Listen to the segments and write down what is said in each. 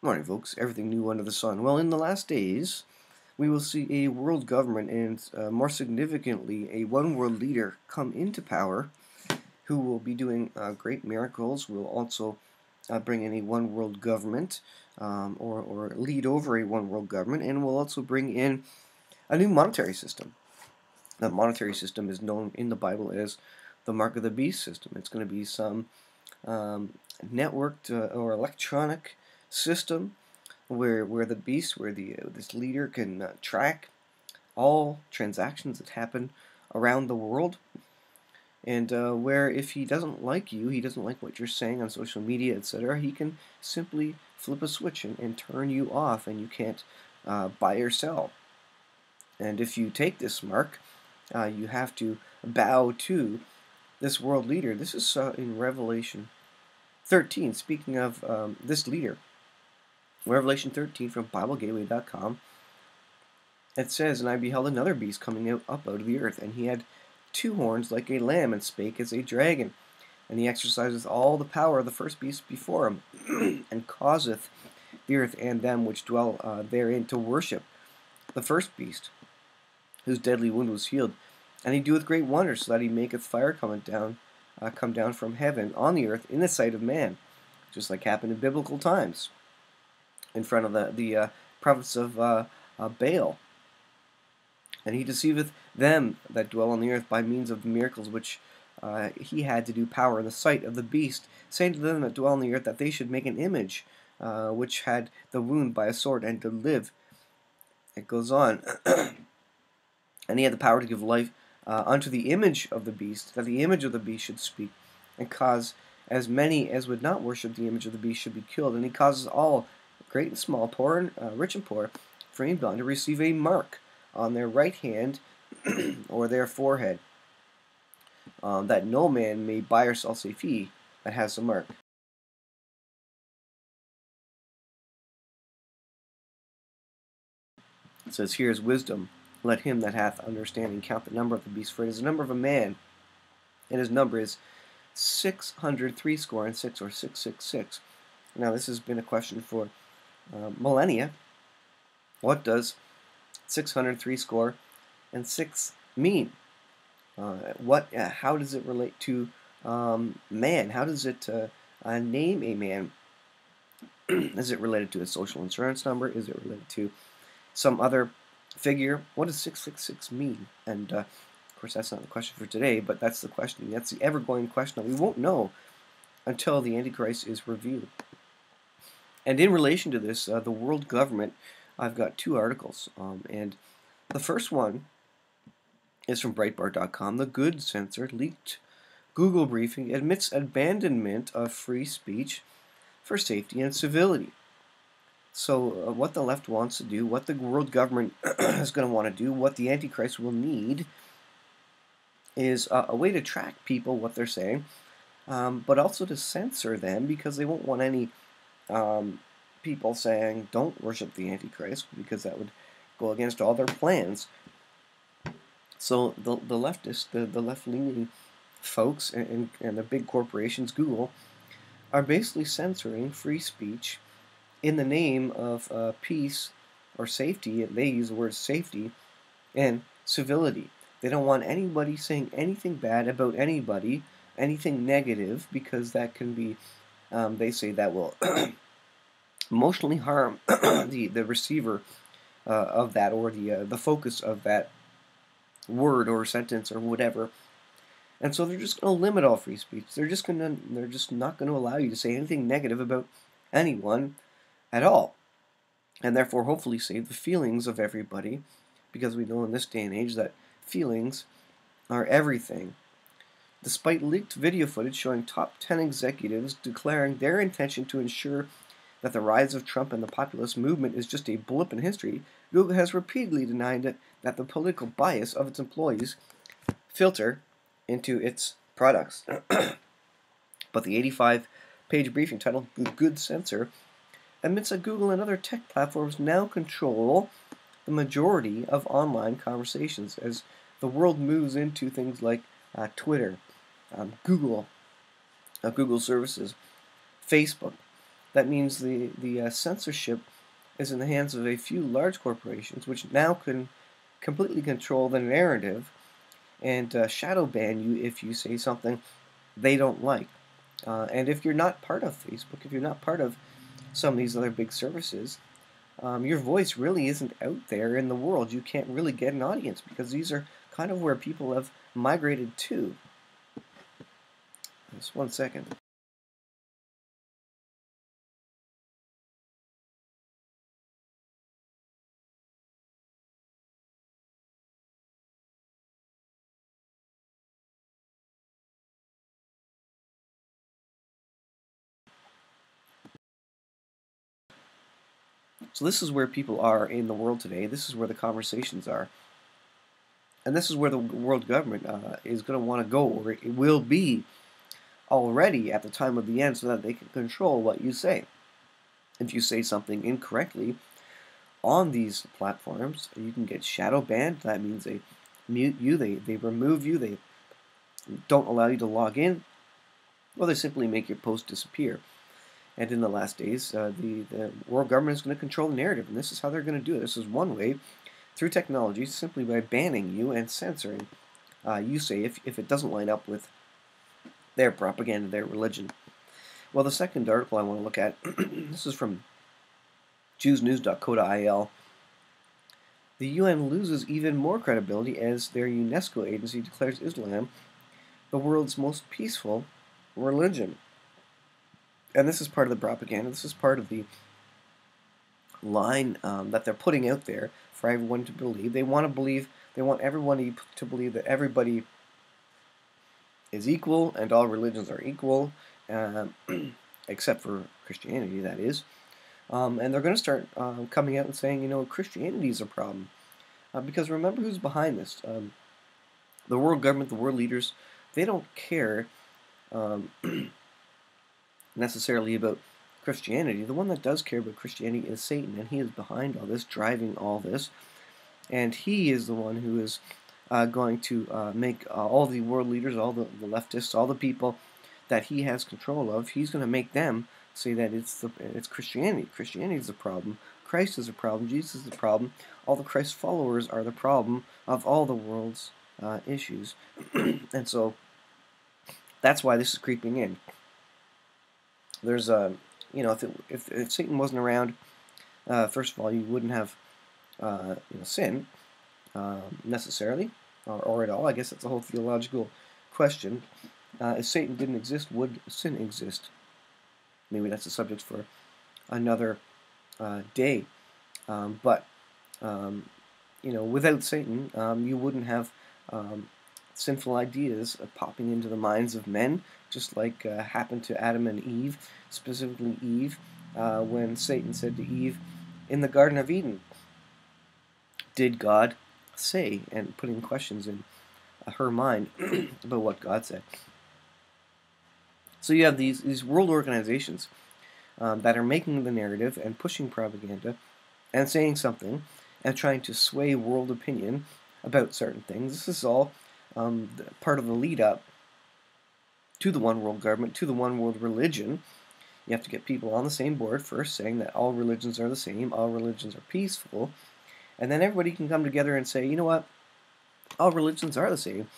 Morning, folks. Everything new under the sun. Well, in the last days, we will see a world government and, more significantly, a one world leader come into power who will be doing great miracles. Will also bring in a one world government or lead over a one world government, and will also bring in a new monetary system. The monetary system is known in the Bible as the mark of the beast system. It's going to be some networked or electronic system where the beast, where this leader can track all transactions that happen around the world, and where if he doesn't like you, he doesn't like what you're saying on social media, etc., he can simply flip a switch and turn you off, and you can't buy or sell. And if you take this mark, you have to bow to this world leader. This is in Revelation 13. Speaking of this leader, Revelation 13 from BibleGateway.com, it says, "And I beheld another beast coming up out of the earth, and he had two horns like a lamb, and spake as a dragon. And he exerciseth all the power of the first beast before him, and causeth the earth and them which dwell therein to worship the first beast, whose deadly wound was healed. And he doeth great wonders, so that he maketh fire come down from heaven on the earth in the sight of man," just like happened in biblical times, in front of the prophets of Baal. "And he deceiveth them that dwell on the earth by means of the miracles which he had to do power in the sight of the beast, saying to them that dwell on the earth that they should make an image which had the wound by a sword, and did live." It goes on. "And he had the power to give life unto the image of the beast, that the image of the beast should speak, and cause as many as would not worship the image of the beast should be killed. And he causes all, great and small, poor and rich and poor, free and bond, to receive a mark on their right hand or their forehead, that no man may buy or sell save he that has the mark." It says, "Here is wisdom. Let him that hath understanding count the number of the beast, for it is the number of a man, and his number is 636, or 666. Now, this has been a question for millennia. What does 636 mean? How does it relate to man? How does it name a man? Is it related to a social insurance number? Is it related to some other figure? What does 666 mean? And of course, that's not the question for today, but that's the question. That's the ever-going question that we won't know until the Antichrist is revealed. And in relation to this, the world government, I've got two articles. And the first one is from Breitbart.com. "The Good Censor leaked Google briefing admits abandonment of free speech for safety and civility." So what the left wants to do, what the world government is going to want to do, what the Antichrist will need is a way to track people, what they're saying, but also to censor them, because they won't want any people saying don't worship the Antichrist, because that would go against all their plans. So the leftists, the left-leaning folks, and the big corporations, Google, are basically censoring free speech in the name of peace or safety. They use the word safety and civility. They don't want anybody saying anything bad about anybody, anything negative, because that can be, they say that will emotionally harm the receiver of that, or the focus of that word or sentence or whatever. And so they're just going to limit all free speech. They're just not going to allow you to say anything negative about anyone at all, and therefore hopefully save the feelings of everybody, because we know in this day and age that feelings are everything. Despite leaked video footage showing top 10 executives declaring their intention to ensure that the rise of Trump and the populist movement is just a blip in history, Google has repeatedly denied that the political bias of its employees filter into its products. But the 85-page briefing titled "The Good Censor" admits that Google and other tech platforms now control the majority of online conversations, as the world moves into things like Twitter, Google services, Facebook, That means the censorship is in the hands of a few large corporations, which now can completely control the narrative and shadow ban you if you say something they don't like. And if you're not part of Facebook, if you're not part of some of these other big services, your voice really isn't out there in the world. You can't really get an audience because these are kind of where people have migrated to. Just one second. So this is where people are in the world today. This is where the conversations are. And this is where the world government is going to want to go, or it will be already at the time of the end, so that they can control what you say. If you say something incorrectly on these platforms, you can get shadow banned. That means they mute you, they remove you, they don't allow you to log in, or they simply make your post disappear. And in the last days, the world government is going to control the narrative, and this is how they're going to do it. This is one way, through technology, simply by banning you and censoring you say if it doesn't line up with their propaganda, their religion. Well, the second article I want to look at, this is from jewsnews.co.il. The UN loses even more credibility as their UNESCO agency declares Islam the world's most peaceful religion. And this is part of the propaganda. This is part of the line that they're putting out there for everyone to believe. They want to believe. They want everyone to believe that everybody is equal and all religions are equal, except for Christianity, that is. And they're going to start coming out and saying, Christianity is a problem. Because remember who's behind this. The world government, the world leaders, they don't care necessarily about Christianity. The one that does care about Christianity is Satan, and he is behind all this, driving all this. And he is the one who is going to make all the world leaders, all the leftists, all the people that he has control of, he's going to make them say that it's Christianity. Christianity is the problem. Christ is a problem. Jesus is the problem. All the Christ followers are the problem of all the world's issues. And so that's why this is creeping in. There's if Satan wasn't around, first of all, you wouldn't have sin necessarily, or at all. I guess that's a whole theological question. If Satan didn't exist, would sin exist? Maybe that's a subject for another day. But without Satan, you wouldn't have sinful ideas popping into the minds of men, just like happened to Adam and Eve, specifically Eve, when Satan said to Eve in the Garden of Eden, did God say, and putting questions in her mind about what God said. So you have these world organizations that are making the narrative and pushing propaganda and saying something and trying to sway world opinion about certain things. This is all part of the lead up to the one world government, to the one world religion. You have to get people on the same board first, saying that all religions are the same, all religions are peaceful, and then everybody can come together and say, you know what, all religions are the same,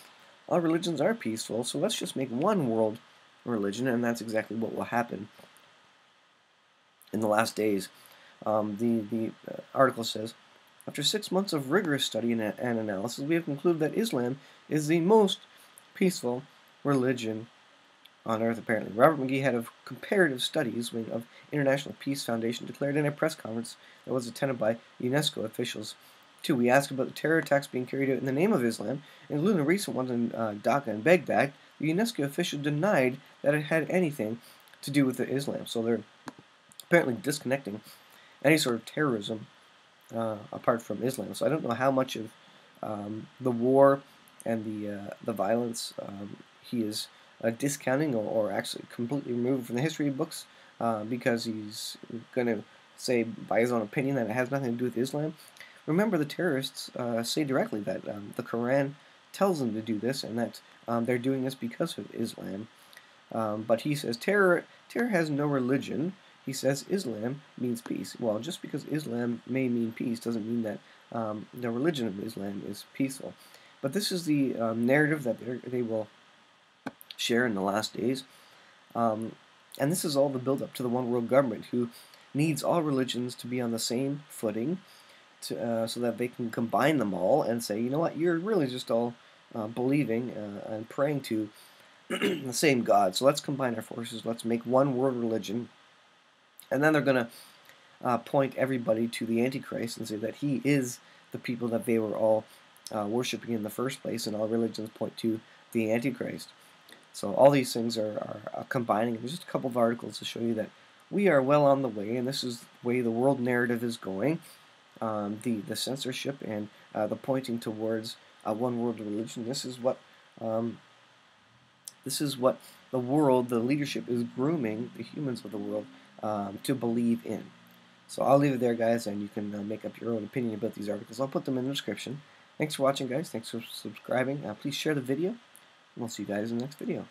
all religions are peaceful, so let's just make one world religion, and that's exactly what will happen in the last days. The article says, after 6 months of rigorous study and analysis, we have concluded that Islam is the most peaceful religion on earth, apparently. Robert McGee, head of comparative studies wing of International Peace Foundation, declared in a press conference that was attended by UNESCO officials. Two, we asked about the terror attacks being carried out in the name of Islam, including the recent ones in Dhaka and Baghdad. The UNESCO official denied that it had anything to do with Islam. So they're apparently disconnecting any sort of terrorism apart from Islam. So I don't know how much of the war and the violence he is discounting or actually completely removed from the history books because he's going to say by his own opinion that it has nothing to do with Islam. Remember, the terrorists say directly that the Quran tells them to do this and that they're doing this because of Islam. But he says terror has no religion. he says Islam means peace. Well, just because Islam may mean peace doesn't mean that the religion of Islam is peaceful. But this is the narrative that they will share in the last days. Um, and this is all the build-up to the one world government who needs all religions to be on the same footing so that they can combine them all and say, you know what, you're really just all believing and praying to the same God. So let's combine our forces. Let's make one world religion. And then they're going to point everybody to the Antichrist and say that he is the people that they were all worshiping in the first place, and all religions point to the Antichrist. So all these things are combining. There's just a couple of articles to show you that we are well on the way, and this is the way the world narrative is going. The censorship and the pointing towards one world religion. This is what the world, the leadership, is grooming the humans of the world to believe in. So I'll leave it there, guys, and you can make up your own opinion about these articles. I'll put them in the description. Thanks for watching, guys. Thanks for subscribing. Please share the video, and we'll see you guys in the next video.